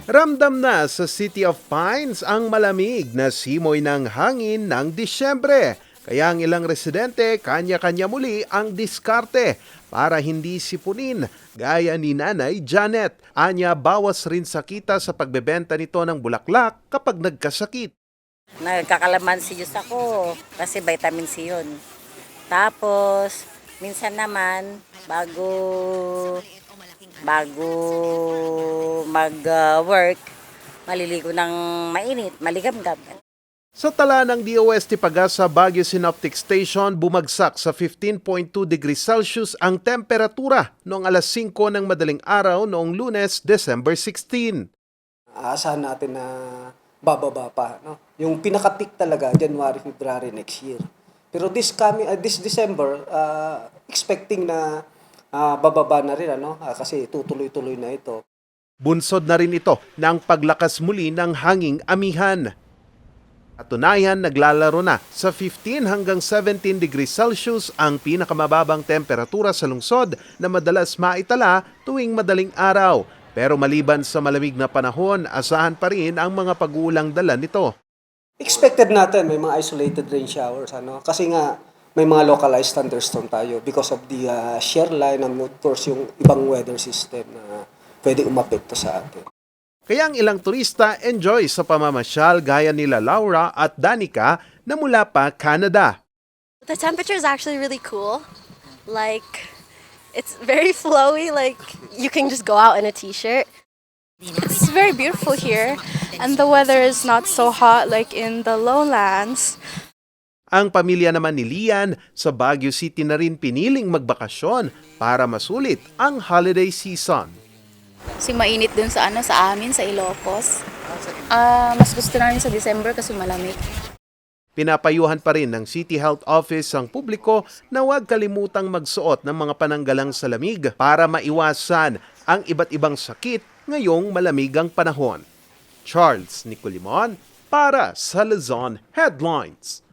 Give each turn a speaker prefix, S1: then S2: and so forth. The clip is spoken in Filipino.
S1: Ramdam na sa City of Pines ang malamig na simoy ng hangin ng Disyembre. Kaya ang ilang residente kanya-kanya muli ang diskarte para hindi sipunin gaya ni Nanay Janet. Anya bawas rin sa kita sa pagbebenta nito ng bulaklak kapag nagkasakit.
S2: Nagkakalamansi juice ako kasi vitamin C yun. Tapos, minsan naman, bago mag-work, maliligo ng mainit, maligam-gam.
S1: Sa tala ng DOST Pagasa Baguio Synoptic Station, bumagsak sa 15.2 degrees Celsius ang temperatura noong alas 5 ng madaling araw noong Lunes, December 16.
S3: Aasahan natin na bababa pa, no? Yung pinaka-peak talaga January, February next year. Pero this December, expecting na bababa na rin, ano? Kasi tutuloy-tuloy na ito.
S1: Bunsod na rin ito ng paglakas muli ng hanging amihan. Katunayan, naglalaro na sa 15 hanggang 17 degrees Celsius ang pinakamababang temperatura sa lungsod na madalas maitala tuwing madaling araw. Pero maliban sa malamig na panahon, asahan pa rin ang mga pag-uulang dala nito.
S3: Expected natin may mga isolated rain showers, ano? Kasi nga may mga localized thunderstorm tayo because of the shear line and of course yung ibang weather system na pwede umapekto sa atin.
S1: Kaya ang ilang turista enjoy sa pamamasyal gaya nila Laura at Danica na mula pa Canada.
S4: The temperature is actually really cool. Like, it's very flowy. Like, you can just go out in a t-shirt.
S5: It's very beautiful here, and the weather is not so hot like in the lowlands.
S1: Ang pamilya naman ni Lian sa Baguio City na rin piniling magbakasyon para masulit ang holiday season.
S6: Kasi mainit dun sa amin sa Ilocos. Mas gusto namin sa December kasi malamig.
S1: Pinapayuhan pa rin ng City Health Office ang publiko na huwag kalimutang magsuot ng mga pananggalang sa lamig para maiwasan ang iba't ibang sakit ngayong malamigang panahon. Charles Nicolimon para sa Luzon Headlines.